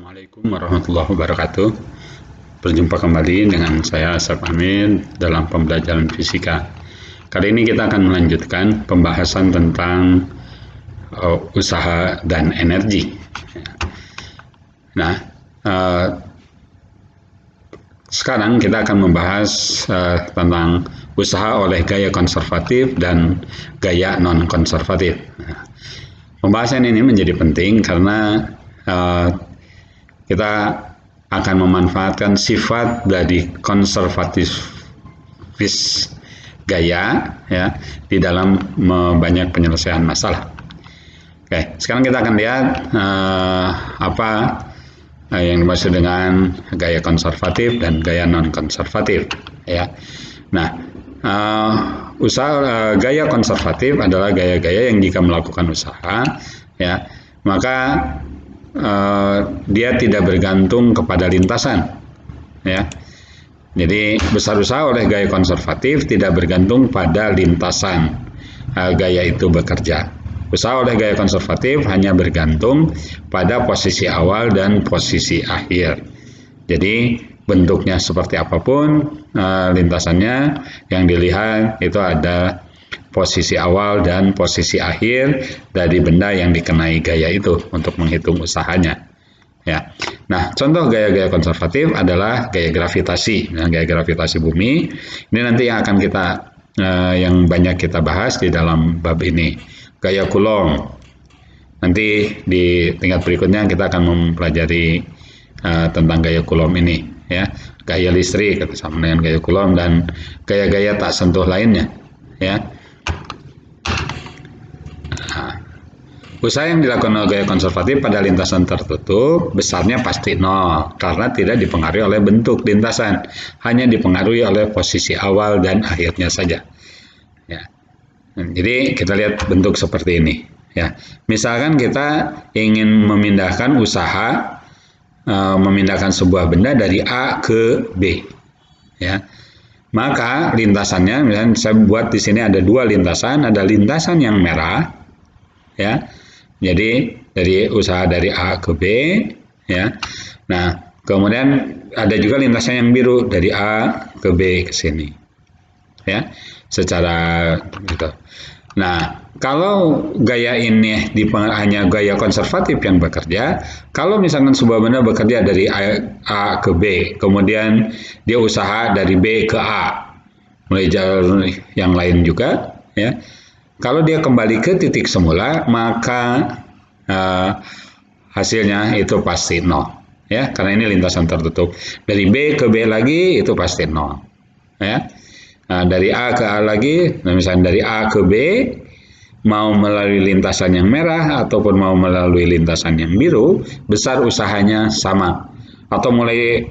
Assalamualaikum warahmatullahi wabarakatuh. Berjumpa kembali dengan saya Asep Amin dalam pembelajaran fisika. Kali ini kita akan melanjutkan pembahasan tentang usaha dan energi. Nah, sekarang kita akan membahas tentang usaha oleh gaya konservatif dan gaya non-konservatif. Pembahasan ini menjadi penting karena kita akan memanfaatkan sifat dari konservatif gaya ya di dalam banyak penyelesaian masalah. Oke, sekarang kita akan lihat apa yang dimaksud dengan gaya konservatif dan gaya non konservatif ya. Nah, gaya konservatif adalah gaya-gaya yang jika melakukan usaha ya maka dia tidak bergantung kepada lintasan ya. Jadi besar usaha oleh gaya konservatif tidak bergantung pada lintasan gaya itu bekerja. Usaha oleh gaya konservatif hanya bergantung pada posisi awal dan posisi akhir. Jadi bentuknya seperti apapun lintasannya, yang dilihat itu ada posisi awal dan posisi akhir dari benda yang dikenai gaya itu untuk menghitung usahanya. Ya. Nah, contoh gaya-gaya konservatif adalah gaya gravitasi. Nah, gaya gravitasi bumi ini nanti yang akan yang banyak kita bahas di dalam bab ini. Gaya Coulomb. Nanti di tingkat berikutnya kita akan mempelajari tentang gaya Coulomb ini. Ya, gaya listrik sama dengan gaya Coulomb dan gaya-gaya tak sentuh lainnya. Ya. Usaha yang dilakukan oleh gaya konservatif pada lintasan tertutup besarnya pasti nol karena tidak dipengaruhi oleh bentuk lintasan, hanya dipengaruhi oleh posisi awal dan akhirnya saja. Ya. Jadi kita lihat bentuk seperti ini. Ya. Misalkan kita ingin memindahkan memindahkan sebuah benda dari A ke B. Ya. Maka lintasannya, misalnya saya buat di sini ada dua lintasan, ada lintasan yang merah, ya. Jadi dari usaha dari A ke B, ya. Nah, kemudian ada juga lintasan yang biru dari A ke B ke sini, ya. Secara gitu. Nah, kalau gaya ini hanya gaya konservatif yang bekerja, kalau misalkan sebuah benda bekerja dari A ke B, kemudian dia usaha dari B ke A, mulai jalur yang lain juga, ya. Kalau dia kembali ke titik semula, maka hasilnya itu pasti nol, ya, karena ini lintasan tertutup. Dari B ke B lagi itu pasti nol, ya. Nah, dari A ke A lagi, misalnya dari A ke B, mau melalui lintasan yang merah ataupun mau melalui lintasan yang biru, besar usahanya sama. Atau mulai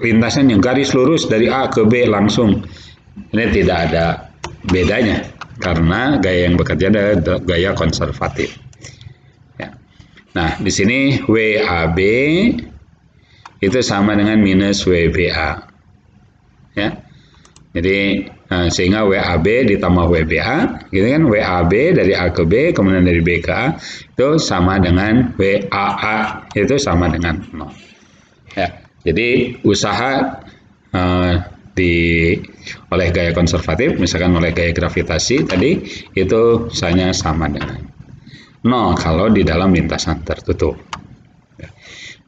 lintasan yang garis lurus dari A ke B langsung, ini tidak ada bedanya karena gaya yang bekerja adalah gaya konservatif. Ya. Nah, di sini WAB itu sama dengan minus WBA. Ya. Jadi sehingga WAB ditambah WBA, gitu kan, WAB dari A ke B, kemudian dari B ke A, itu sama dengan WAA, itu sama dengan 0. Ya, jadi usaha oleh gaya konservatif, misalkan oleh gaya gravitasi tadi, itu usahanya sama dengan 0 kalau di dalam lintasan tertutup.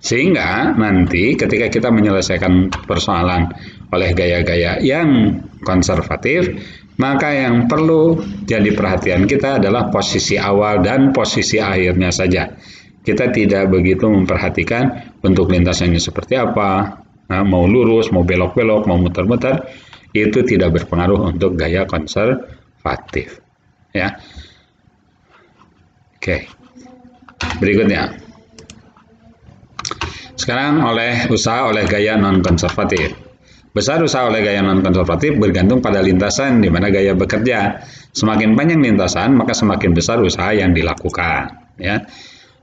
Sehingga nanti ketika kita menyelesaikan persoalan oleh gaya-gaya yang konservatif, maka yang perlu jadi perhatian kita adalah posisi awal dan posisi akhirnya saja. Kita tidak begitu memperhatikan bentuk lintasannya seperti apa, mau lurus, mau belok-belok, mau muter-muter, itu tidak berpengaruh untuk gaya konservatif. Ya. Oke. Berikutnya. Sekarang usaha oleh gaya non-konservatif. Besar usaha oleh gaya non-konservatif bergantung pada lintasan di mana gaya bekerja. Semakin panjang lintasan, maka semakin besar usaha yang dilakukan. Ya.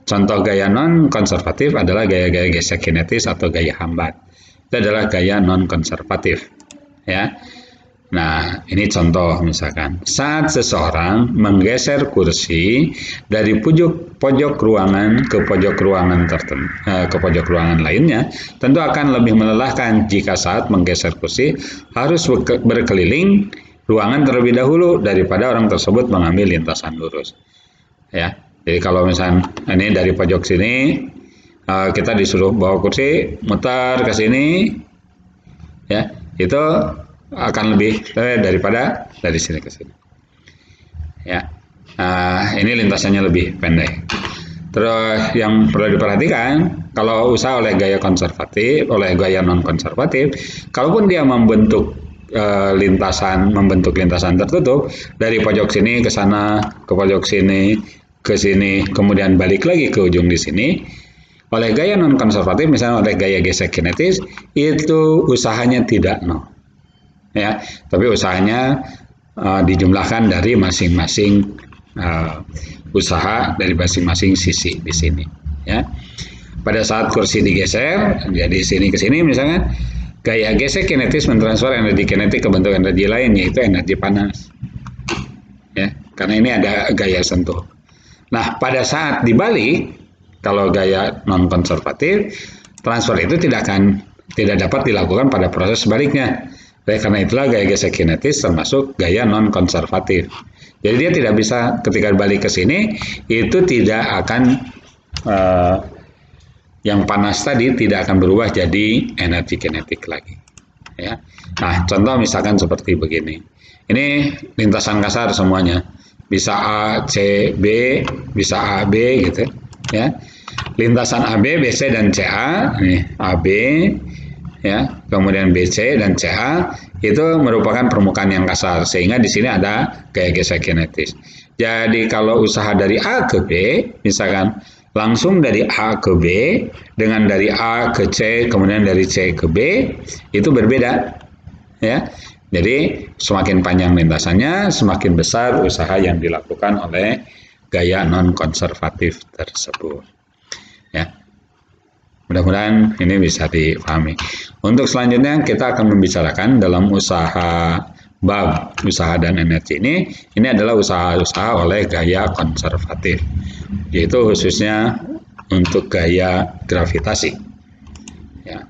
Contoh gaya non-konservatif adalah gaya-gaya gesek kinetis atau gaya hambat. Itu adalah gaya non-konservatif. Ya. Nah, ini contoh misalkan, saat seseorang menggeser kursi dari pojok ruangan ke pojok ruangan ke pojok ruangan lainnya, tentu akan lebih melelahkan jika saat menggeser kursi harus berkeliling ruangan terlebih dahulu daripada orang tersebut mengambil lintasan lurus. Ya, jadi kalau misalnya ini dari pojok sini kita disuruh bawa kursi mutar ke sini, ya itu akan lebih daripada dari sini ke sini. Ya, ini lintasannya lebih pendek. Terus yang perlu diperhatikan, kalau usaha oleh gaya konservatif, oleh gaya non konservatif, kalaupun dia membentuk membentuk lintasan tertutup dari pojok sini ke sana, ke pojok sini, ke sini, kemudian balik lagi ke ujung di sini. Oleh gaya non konservatif, misalnya oleh gaya gesek kinetis, itu usahanya tidak nol. Ya, tapi usahanya dijumlahkan dari masing-masing usaha dari masing-masing sisi di sini. Ya, pada saat kursi digeser jadi sini ke sini misalnya, gaya gesek kinetis mentransfer energi kinetik ke bentuk energi lain yaitu energi panas. Ya, karena ini ada gaya sentuh. Nah, pada saat dibalik, kalau gaya non konservatif, transfer itu tidak dapat dilakukan pada proses sebaliknya. Karena itulah gaya gesek kinetis termasuk gaya non konservatif. Jadi dia tidak bisa ketika balik ke sini itu tidak akan yang panas tadi tidak akan berubah jadi energi kinetik lagi. Ya. Nah, contoh misalkan seperti begini. Ini lintasan kasar semuanya. Bisa A, C, B, bisa A, B gitu. Ya. Lintasan AB, BC dan CA, ini AB, ya, kemudian BC dan CA itu merupakan permukaan yang kasar sehingga di sini ada gaya gesek kinetis. Jadi kalau usaha dari A ke B, misalkan langsung dari A ke B dengan dari A ke C kemudian dari C ke B itu berbeda, ya. Jadi semakin panjang lintasannya, semakin besar usaha yang dilakukan oleh gaya non konservatif tersebut. Ya. Mudah-mudahan ini bisa dipahami. Untuk selanjutnya kita akan membicarakan dalam usaha bab usaha dan energi ini adalah usaha-usaha oleh gaya konservatif, yaitu khususnya untuk gaya gravitasi. Ya.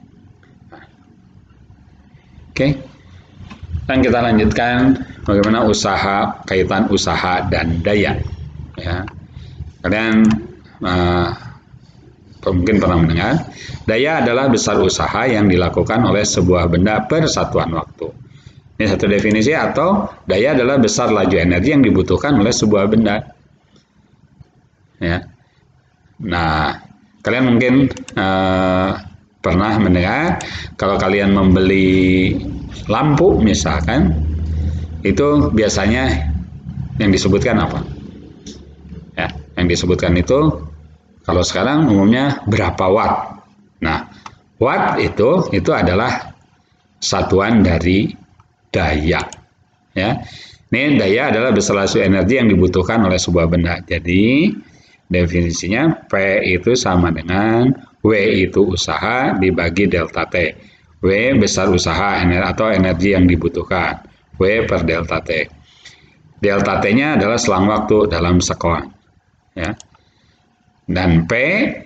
Oke. Dan kita lanjutkan bagaimana kaitan usaha dan daya. Ya. Kalian mungkin pernah mendengar, daya adalah besar usaha yang dilakukan oleh sebuah benda per satuan waktu. Ini satu definisi, atau daya adalah besar laju energi yang dibutuhkan oleh sebuah benda. Ya. Nah, kalian mungkin pernah mendengar kalau kalian membeli lampu misalkan, itu biasanya yang disebutkan apa? Ya, yang disebutkan itu kalau sekarang umumnya berapa watt. Nah, watt itu adalah satuan dari daya. Ya, ini daya adalah besar laju energi yang dibutuhkan oleh sebuah benda. Jadi definisinya P itu sama dengan W itu usaha dibagi delta T. W besar usaha atau energi yang dibutuhkan. W per delta T. Delta T-nya adalah selang waktu dalam sekon. Ya. Dan P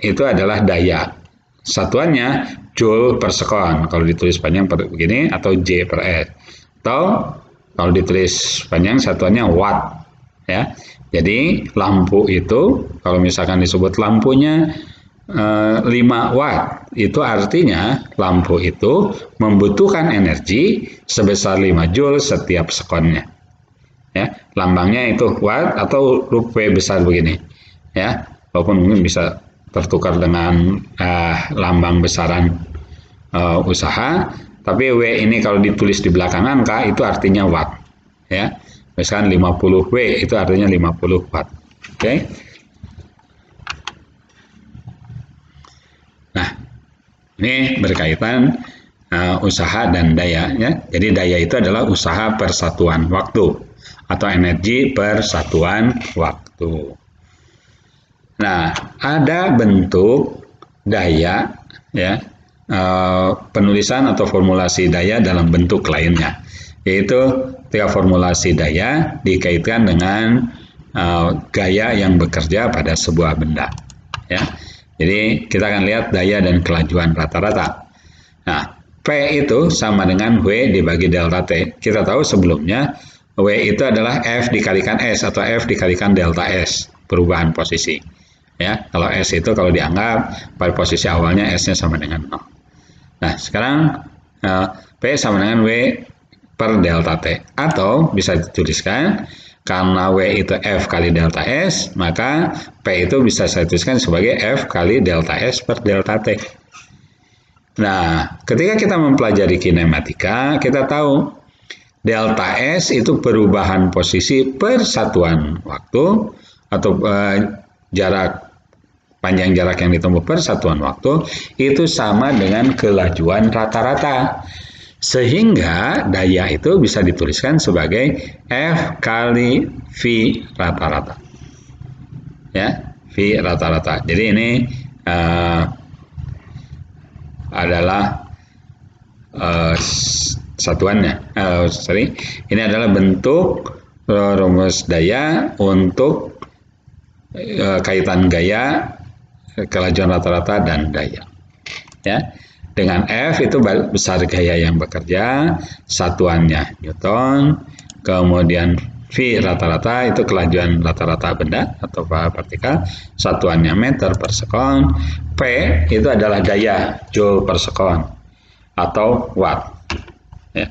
itu adalah daya. Satuannya joule per sekon. Kalau ditulis panjang begini atau J per S. Atau kalau ditulis panjang satuannya watt. Ya. Jadi lampu itu kalau misalkan disebut lampunya 5 watt, itu artinya lampu itu membutuhkan energi sebesar 5 joule setiap sekonnya. Ya, lambangnya itu watt atau huruf W besar begini. Ya, walaupun mungkin bisa tertukar dengan lambang besaran usaha, tapi W ini kalau ditulis di belakang angka itu artinya watt. Ya, misalkan 50 W itu artinya 50 watt. Oke. Nah, ini berkaitan usaha dan daya. Ya. Jadi daya itu adalah usaha per satuan waktu atau energi per satuan waktu. Nah, ada bentuk daya, ya, penulisan atau formulasi daya dalam bentuk lainnya. yaitu tiga formulasi daya dikaitkan dengan gaya yang bekerja pada sebuah benda. Ya, jadi kita akan lihat daya dan kelajuan rata-rata. Nah, P itu sama dengan W dibagi delta T. Kita tahu sebelumnya W itu adalah F dikalikan S atau F dikalikan delta S, perubahan posisi. Ya, kalau S itu kalau dianggap pada posisi awalnya S-nya sama dengan 0. Nah, sekarang P sama dengan W per delta T. Atau bisa dituliskan, karena W itu F kali delta S, maka P itu bisa saya tuliskan sebagai F kali delta S per delta T. Nah, ketika kita mempelajari kinematika, kita tahu delta S itu perubahan posisi per satuan waktu atau panjang jarak yang ditempuh per satuan waktu itu sama dengan kelajuan rata-rata. Sehingga daya itu bisa dituliskan sebagai F kali V rata-rata. Ya, V rata-rata. Jadi ini adalah satuannya. Ini adalah bentuk rumus daya untuk kaitan gaya, kelajuan rata-rata dan daya. Ya, dengan F itu besar gaya yang bekerja, satuannya Newton, kemudian V rata-rata itu kelajuan rata-rata benda atau partikel, satuannya meter per sekon, P itu adalah daya joule per sekon atau watt. Ya.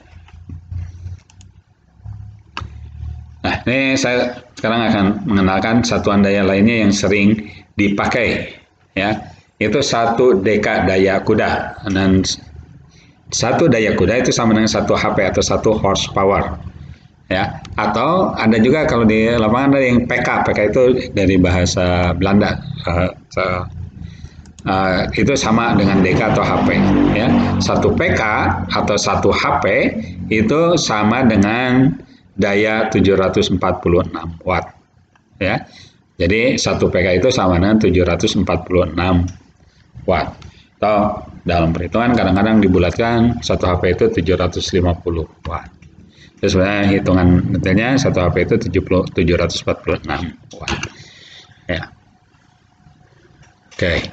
Nah, ini saya sekarang akan mengenalkan satuan daya lainnya yang sering dipakai. Ya, itu 1 deka daya kuda, dan 1 daya kuda itu sama dengan 1 HP atau 1 horsepower. Ya, atau ada juga kalau di lapangan ada yang PK. PK itu dari bahasa Belanda. Itu sama dengan deka atau HP. Ya, 1 PK atau 1 HP itu sama dengan daya 746 watt. Ya, jadi 1 PK itu sama dengan 746 watt. Atau dalam perhitungan kadang-kadang dibulatkan 1 HP itu 750 watt. Itu sebenarnya hitungan detailnya 1 HP itu 746 watt. Ya. Oke.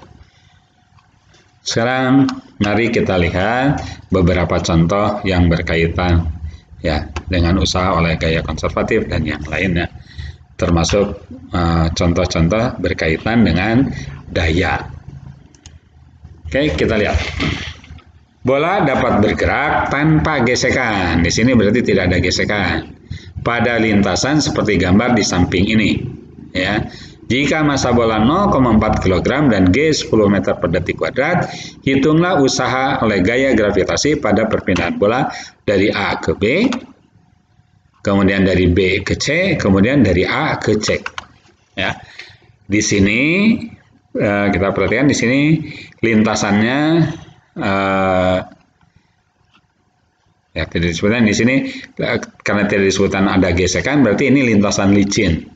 Sekarang mari kita lihat beberapa contoh yang berkaitan ya dengan usaha oleh gaya konservatif dan yang lainnya. Termasuk contoh-contoh berkaitan dengan daya. Oke, kita lihat. Bola dapat bergerak tanpa gesekan. Di sini berarti tidak ada gesekan. Pada lintasan seperti gambar di samping ini. Ya. Jika massa bola 0,4 kg dan G 10 meter per detik kuadrat, hitunglah usaha oleh gaya gravitasi pada perpindahan bola dari A ke B, kemudian dari B ke C, kemudian dari A ke C. Ya. Di sini kita perhatikan di sini lintasannya ya tidak disebutkan di sini karena tidak disebutkan ada gesekan, berarti ini lintasan licin.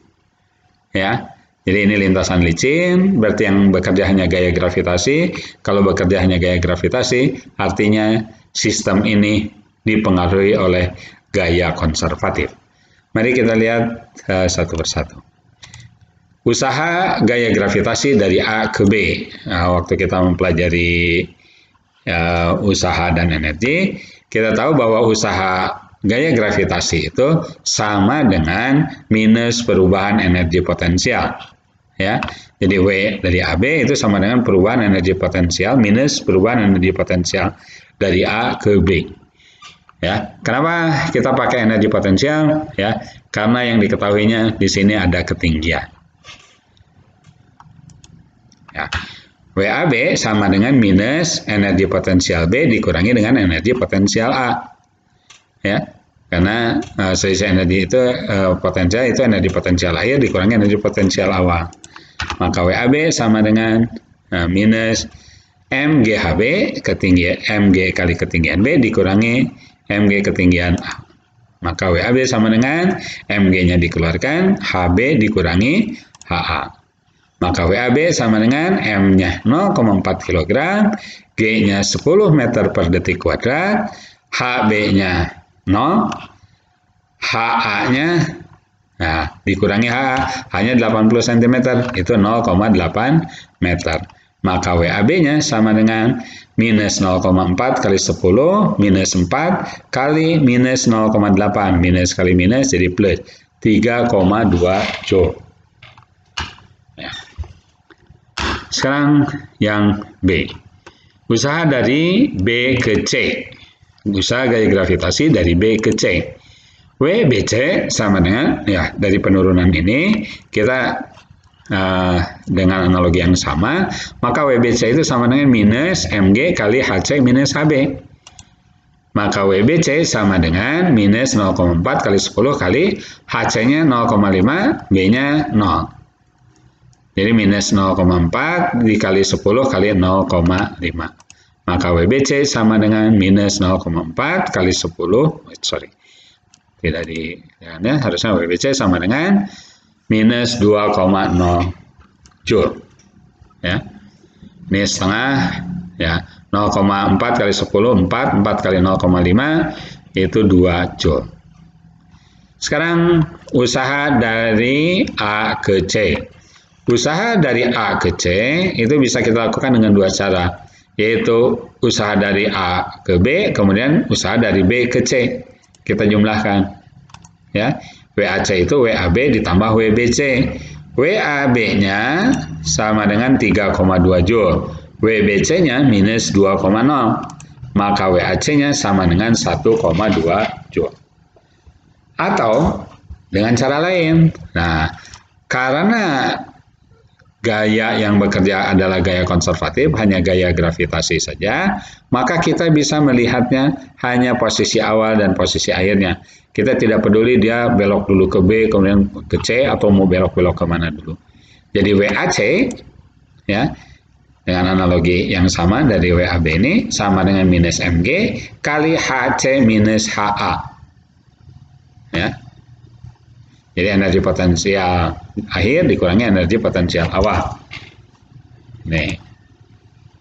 Ya. Jadi ini lintasan licin, berarti yang bekerja hanya gaya gravitasi. Kalau bekerja hanya gaya gravitasi, artinya sistem ini dipengaruhi oleh gaya konservatif. Mari kita lihat satu persatu. Usaha gaya gravitasi dari A ke B. Nah, waktu kita mempelajari usaha dan energi, kita tahu bahwa usaha gaya gravitasi itu sama dengan minus perubahan energi potensial. Ya, jadi W dari AB itu sama dengan perubahan energi potensial minus perubahan energi potensial dari A ke B. Ya, kenapa kita pakai energi potensial? Ya, karena yang diketahuinya di sini ada ketinggian. Ya, WAB sama dengan minus energi potensial B dikurangi dengan energi potensial A. Ya, karena selisih energi itu potensial itu energi potensial akhir dikurangi energi potensial awal. Maka WAB sama dengan minus MGHB ketinggian MG kali ketinggian B dikurangi MG ketinggian A. Maka WAB sama dengan MG-nya dikeluarkan, HB dikurangi HA. Maka WAB sama dengan M-nya 0,4 kg, G-nya 10 meter per detik kuadrat, HB-nya 0, HA-nya, nah dikurangi HA, hanya 80 cm, itu 0,8 meter. Maka WAB-nya sama dengan minus 0,4 kali 10, minus 4 kali minus 0,8, minus kali minus jadi plus, 3,2 Joule. Ya. Sekarang yang B. Usaha dari B ke C. Usaha gaya gravitasi dari B ke C. WBC sama dengan, ya dari penurunan ini kita dengan analogi yang sama, maka WBC itu sama dengan minus MG kali HC minus HB. Maka WBC sama dengan minus 0,4 kali 10 kali HC-nya 0,5, B-nya 0. Jadi minus 0,4 dikali 10 kali 0,5. Maka WBC sama dengan minus 0,4 kali 10, tidak di, ya, harusnya WBC sama dengan minus 2,0 Joule. Ya. Ini setengah, ya. 0,4 kali 10, 4 kali 0,5 itu 2 Joule. Sekarang usaha dari A ke C. Usaha dari A ke C itu bisa kita lakukan dengan dua cara, yaitu usaha dari A ke B, kemudian usaha dari B ke C. Kita jumlahkan. Ya. WAC itu WAB ditambah WBC. WAB-nya sama dengan 3,2 Joule. WBC-nya minus 2,0. Maka WAC-nya sama dengan 1,2 Joule. Atau dengan cara lain. Nah, karena gaya yang bekerja adalah gaya konservatif, hanya gaya gravitasi saja, maka kita bisa melihatnya hanya posisi awal dan posisi akhirnya. Kita tidak peduli dia belok dulu ke B, kemudian ke C, atau mau belok-belok kemana dulu. Jadi WAC, ya, dengan analogi yang sama dari WAB ini, sama dengan minus MG kali HC minus HA. Ya. Jadi energi potensial akhir dikurangi energi potensial awal. Nih.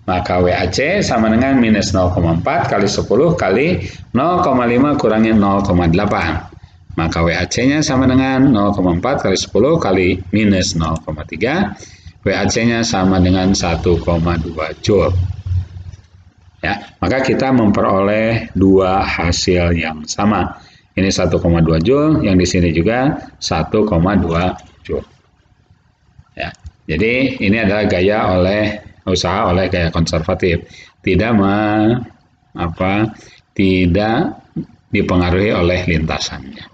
Maka WAC sama dengan minus 0,4 kali 10 kali 0,5 kurangi 0,8. Maka WAC-nya sama dengan 0,4 kali 10 kali minus 0,3. WAC-nya sama dengan 1,2 Joule. Ya, maka kita memperoleh dua hasil yang sama. Ini 1,2 Joule, yang di sini juga 1,2 Joule. Ya, jadi ini adalah usaha oleh gaya konservatif, tidak dipengaruhi oleh lintasannya.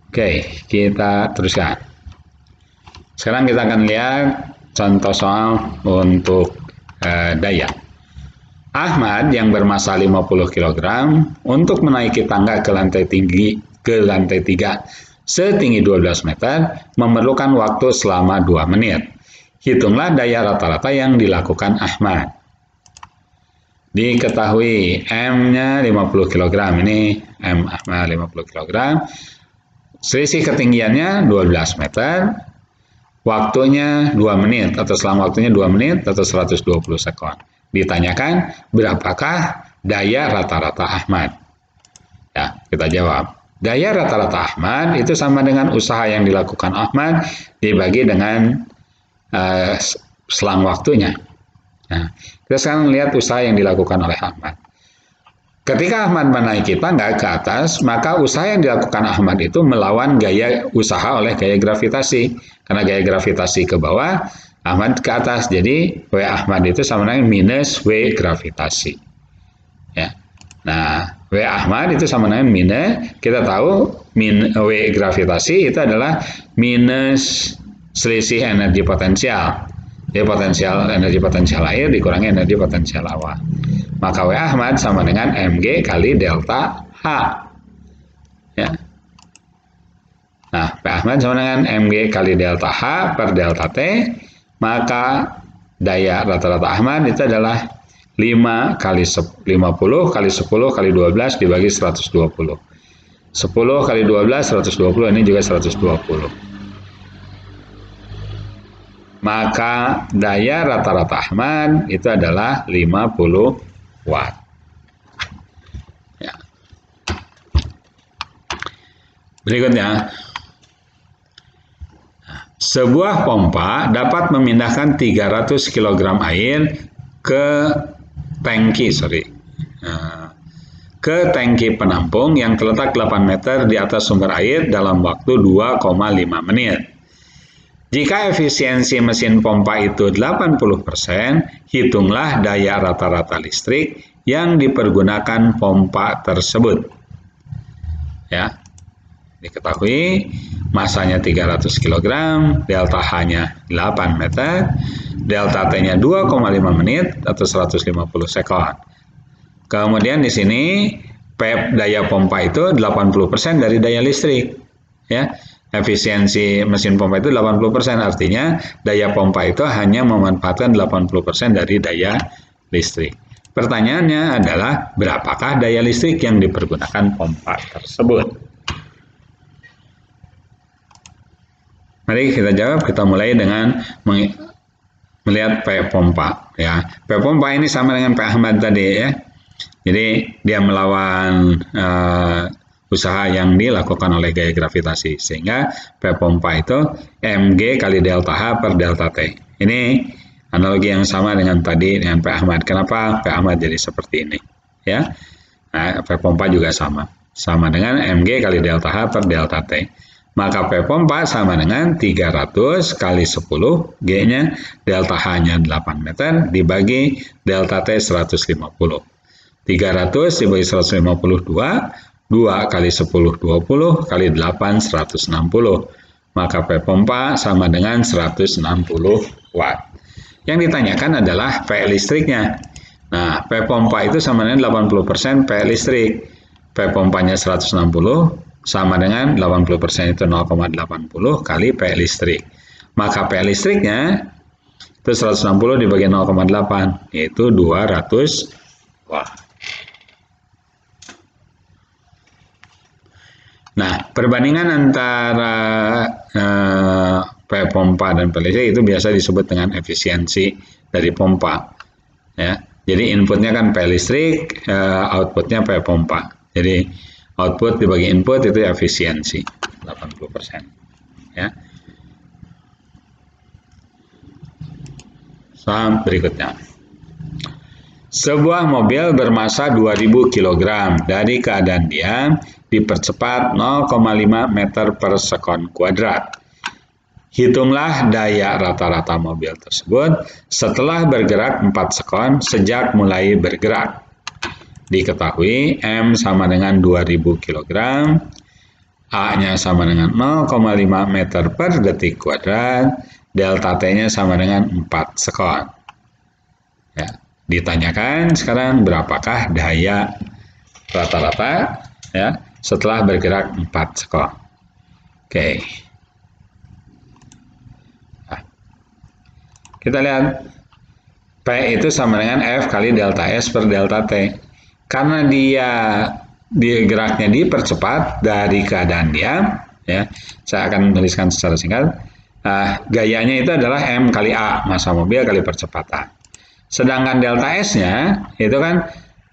Oke, kita teruskan. Sekarang kita akan lihat contoh soal untuk daya. Ahmad yang bermassa 50 kg untuk menaiki tangga ke lantai 3 setinggi 12 meter memerlukan waktu selama 2 menit. Hitunglah daya rata-rata yang dilakukan Ahmad. Diketahui M-nya 50 kg, ini M Ahmad 50 kg. Selisih ketinggiannya 12 meter. Waktunya 2 menit, atau selama waktunya 2 menit atau 120 sekon. Ditanyakan berapakah daya rata-rata Ahmad. Ya, kita jawab. Daya rata-rata Ahmad itu sama dengan usaha yang dilakukan Ahmad dibagi dengan selang waktunya. Nah, kita sekarang lihat usaha yang dilakukan oleh Ahmad. Ketika Ahmad menaiki tangga ke atas, maka usaha yang dilakukan Ahmad itu melawan gaya usaha oleh gaya gravitasi. Karena gaya gravitasi ke bawah, Ahmad ke atas, jadi W Ahmad itu sama dengan minus W gravitasi. Ya. Nah, W Ahmad itu sama dengan minus, kita tahu W gravitasi itu adalah minus selisih energi potensial. Jadi energi potensial air dikurangi energi potensial awal. Maka W Ahmad sama dengan Mg kali delta H. Ya. Nah, P Ahmad sama dengan Mg kali delta H per delta T. Maka daya rata-rata Ahmad itu adalah 5 kali 50 kali 10 kali 12 dibagi 120. 10 kali 12, 120, ini juga 120. Maka daya rata-rata Ahmad itu adalah 50 watt. Ya. Berikutnya, sebuah pompa dapat memindahkan 300 kg air ke tangki penampung yang terletak 8 meter di atas sumber air dalam waktu 2,5 menit. Jika efisiensi mesin pompa itu 80%, hitunglah daya rata-rata listrik yang dipergunakan pompa tersebut. Ya. Diketahui masanya 300 kg, delta H-nya 8 meter, delta T-nya 2,5 menit atau 150 sekon. Kemudian di sini daya pompa itu 80% dari daya listrik. Ya. Efisiensi mesin pompa itu 80%, artinya daya pompa itu hanya memanfaatkan 80% dari daya listrik. Pertanyaannya adalah berapakah daya listrik yang dipergunakan pompa tersebut? Mari kita jawab, kita mulai dengan melihat P pompa. Ya. P pompa ini sama dengan P Ahmad tadi ya. Jadi dia melawan usaha yang dilakukan oleh gaya gravitasi. Sehingga P pompa itu mg kali delta H per delta T. Ini analogi yang sama dengan tadi dengan P Ahmad. Kenapa P Ahmad jadi seperti ini? Ya. Nah, P pompa juga sama. Sama dengan mg kali delta H per delta T. Maka P pompa sama dengan 300 kali 10, G-nya delta H-nya 8 meter, dibagi delta T 150. 300 dibagi 150, 2 kali 10, 20, kali 8, 160. Maka P pompa sama dengan 160 watt. Yang ditanyakan adalah P listriknya. Nah, P pompa itu sama dengan 80% P listrik. P pompanya 160, sama dengan 80% itu 0,80 kali P listrik. Maka P listriknya itu 160 dibagi 0,8 yaitu 200 watt. Nah, perbandingan antara P pompa dan P listrik itu biasa disebut dengan efisiensi dari pompa. Ya, jadi inputnya kan P listrik, outputnya P pompa. Jadi output dibagi input itu efisiensi 80%. Ya. Soal berikutnya. Sebuah mobil bermasa 2000 kg dari keadaan diam dipercepat 0,5 meter per sekon kuadrat. Hitunglah daya rata-rata mobil tersebut setelah bergerak 4 sekon sejak mulai bergerak. Diketahui M sama dengan 2000 kg, A-nya sama dengan 0,5 meter per detik kuadrat, delta T-nya sama dengan 4 sekon. Ya, ditanyakan sekarang berapakah daya rata-rata ya setelah bergerak 4 sekon. Oke. Nah, kita lihat P itu sama dengan F kali delta S per delta T. Karena dia geraknya dipercepat dari keadaan diam, ya, saya akan menuliskan secara singkat. Gayanya itu adalah M kali A, massa mobil kali percepatan. Sedangkan delta S-nya itu kan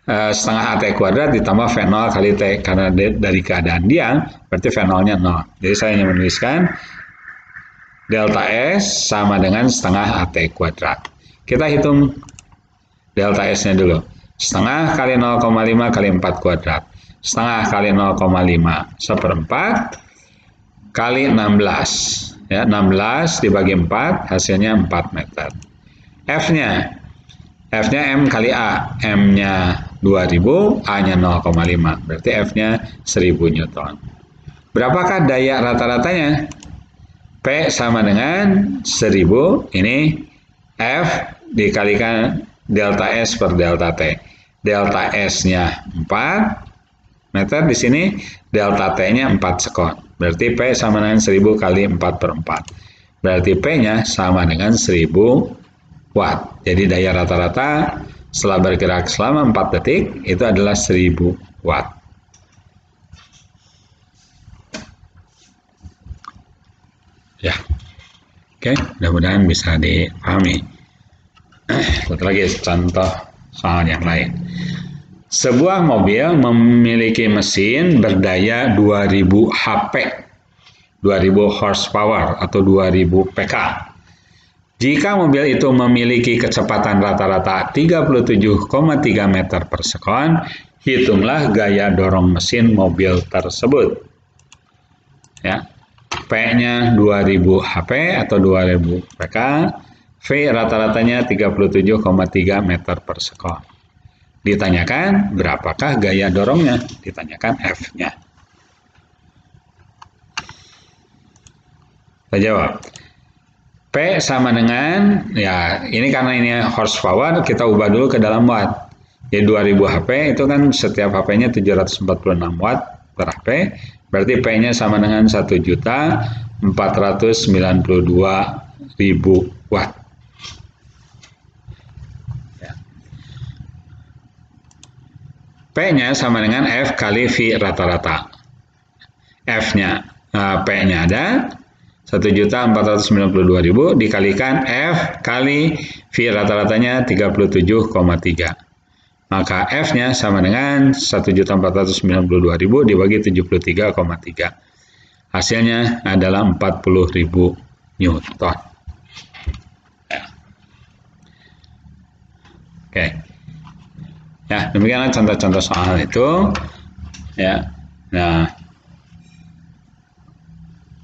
setengah AT kuadrat ditambah V0 kali T. Karena dari keadaan diam, berarti V0-nya 0. Jadi saya hanya menuliskan delta S sama dengan setengah AT kuadrat. Kita hitung delta S-nya dulu. Setengah kali 0,5 kali 4 kuadrat. Setengah kali 0,5 seperempat kali 16. Ya, 16 dibagi 4 hasilnya 4 meter. F-nya M kali A. M-nya 2000, A-nya 0,5. Berarti F-nya 1000 Newton. Berapakah daya rata-ratanya? P sama dengan 1000. Ini F dikalikan delta S per delta T. Delta S-nya 4 meter di sini, delta T-nya 4 sekon. Berarti P sama dengan 1000 kali 4 per 4. Berarti P-nya sama dengan 1000 watt. Jadi daya rata-rata setelah bergerak selama 4 detik itu adalah 1000 watt. Ya. Oke, mudah-mudahan bisa dipahami. Satu lagi contoh soal yang lain. Sebuah mobil memiliki mesin berdaya 2000 HP, 2000 horsepower atau 2000 PK. Jika mobil itu memiliki kecepatan rata-rata 37,3 meter per sekon, hitunglah gaya dorong mesin mobil tersebut. Ya, P-nya 2000 HP atau 2000 PK, V rata-ratanya 37,3 meter per sekon. Ditanyakan berapakah gaya dorongnya? Ditanyakan F-nya. Kita jawab. P sama dengan, ya ini karena ini horsepower, kita ubah dulu ke dalam watt. Jadi 2000 HP itu kan setiap HP-nya 746 watt per HP, berarti P-nya sama dengan 1.492.000 watt. Ya. P-nya sama dengan F kali V rata-rata. F-nya, P-nya ada 1.492.000 dikalikan F kali V rata-ratanya 37,3. Maka F-nya sama dengan 1.492.000 dibagi 73,3. Hasilnya adalah 40.000 Newton. Ya. Oke. Ya, demikianlah contoh-contoh soal itu. Ya. Nah,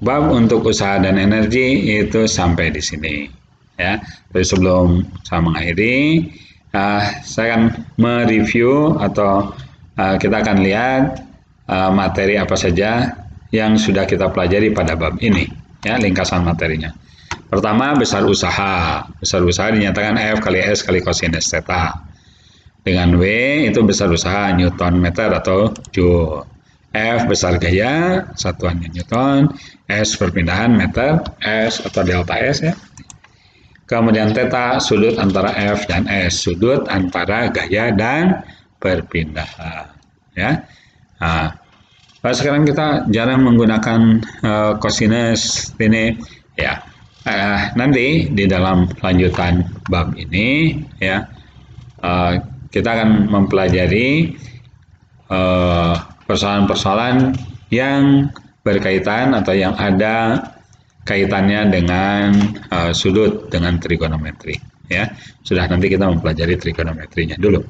bab untuk usaha dan energi itu sampai di sini. Ya, tapi sebelum saya mengakhiri, saya akan mereview atau kita akan lihat materi apa saja yang sudah kita pelajari pada bab ini. Ya, ringkasan materinya. Pertama, besar usaha. Besar usaha dinyatakan F kali S kali kosinus theta. Dengan W itu besar usaha Newton meter atau Joule. F besar gaya, satuannya Newton, S perpindahan meter, S atau delta S ya. Kemudian theta sudut antara F dan S, sudut antara gaya dan perpindahan ya. Nah, sekarang kita jarang menggunakan kosinus ini ya. Nanti di dalam lanjutan bab ini ya, kita akan mempelajari persoalan-persoalan yang berkaitan atau yang ada kaitannya dengan sudut, dengan trigonometri. Ya, sudah nanti kita mempelajari trigonometrinya dulu.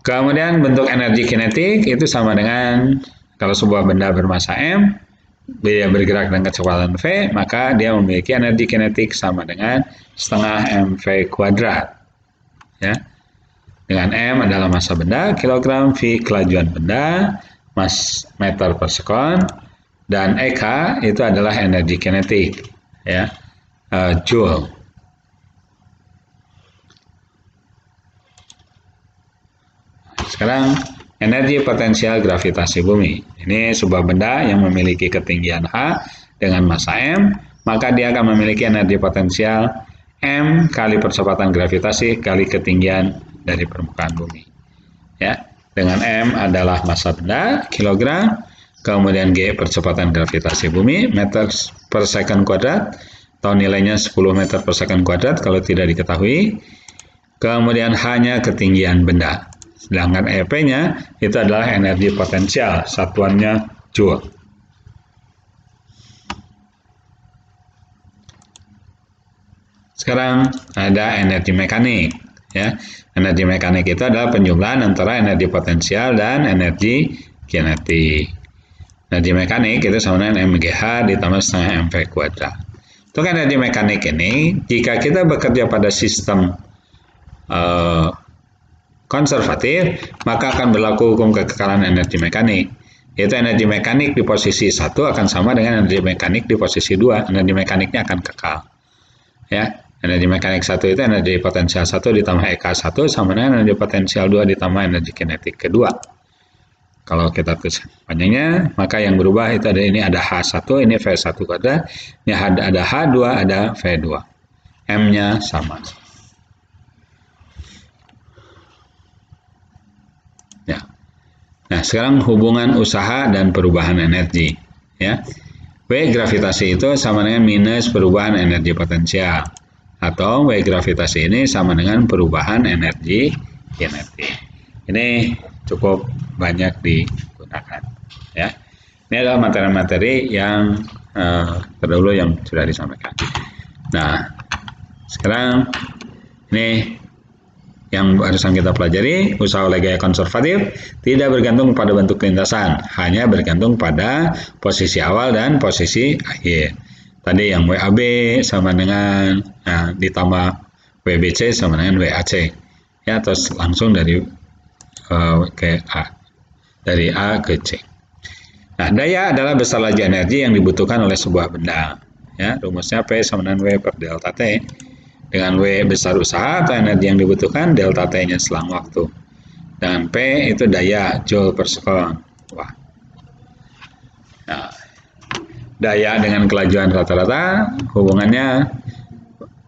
Kemudian bentuk energi kinetik itu sama dengan kalau sebuah benda bermasa M, dia bergerak dengan kecepatan V, maka dia memiliki energi kinetik sama dengan setengah mv kuadrat. Ya. Dengan M adalah massa benda, kilogram, V kelajuan benda, meter per sekon, dan EK itu adalah energi kinetik, ya, Joule. Sekarang energi potensial gravitasi bumi. Ini sebuah benda yang memiliki ketinggian H dengan massa M, maka dia akan memiliki energi potensial M kali percepatan gravitasi kali ketinggian dari permukaan bumi. Ya, dengan M adalah massa benda, kilogram, kemudian G percepatan gravitasi bumi, meter per second kuadrat, atau nilainya 10 meter per second kuadrat kalau tidak diketahui. Kemudian H-nya ketinggian benda. Sedangkan EP-nya itu adalah energi potensial, satuannya Joule. Sekarang ada energi mekanik. Ya, energi mekanik itu adalah penjumlahan antara energi potensial dan energi kinetik. Energi mekanik itu sama dengan mgh ditambah setengah mv kuadrat. Untuk energi mekanik ini, jika kita bekerja pada sistem konservatif, maka akan berlaku hukum kekekalan energi mekanik. Yaitu energi mekanik di posisi 1 akan sama dengan energi mekanik di posisi 2. Energi mekaniknya akan kekal. Ya. Energi mekanik 1 itu energi potensial 1 ditambah EK1 sama dengan energi potensial 2 ditambah energi kinetik kedua. Kalau kita tulis panjangnya, maka yang berubah itu ada ini ada H1, ini V1 kuadrat, ini ada H2, ada V2. M-nya sama. Ya. Nah, sekarang hubungan usaha dan perubahan energi. Ya. W gravitasi itu sama dengan minus perubahan energi potensial. Atau W gravitasi ini sama dengan perubahan energi kinetik. Ini cukup banyak digunakan. Ya, ini adalah materi-materi yang terdahulu yang sudah disampaikan. Nah, sekarang ini yang barusan kita pelajari, usaha oleh gaya konservatif tidak bergantung pada bentuk lintasan, hanya bergantung pada posisi awal dan posisi akhir. Tadi yang WAB sama dengan ditambah WBC sama dengan WAC, ya, terus langsung dari ke A, dari A ke C. Nah, daya adalah besar laju energi yang dibutuhkan oleh sebuah benda. Ya, rumusnya P sama dengan W per delta T. Dengan W besar usaha atau energi yang dibutuhkan, delta T-nya selang waktu. Dan P itu daya, Joule per sekon. Wah. Nah, daya dengan kelajuan rata-rata, hubungannya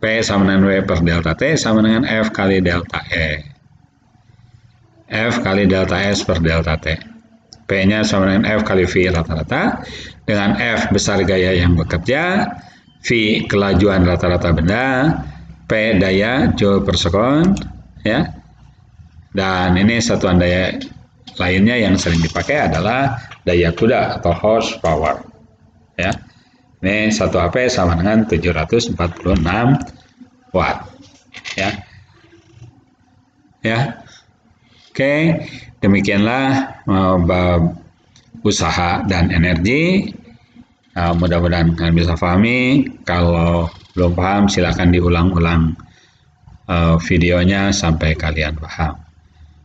P sama dengan W per delta T sama dengan F kali delta E. F kali delta S per delta T. P-nya sama dengan F kali V rata-rata. Dengan F besar gaya yang bekerja, V kelajuan rata-rata benda, P daya Joule per sekon, ya. Dan ini satuan daya lainnya yang sering dipakai adalah daya kuda atau horsepower, ya. Ini 1 HP sama dengan 746 watt, ya. Ya. Oke, demikianlah usaha dan energi. Mudah-mudahan kalian bisa pahami. Kalau belum paham, silakan diulang-ulang videonya sampai kalian paham.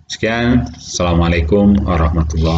Sekian, Assalamualaikum warahmatullahi wabarakatuh.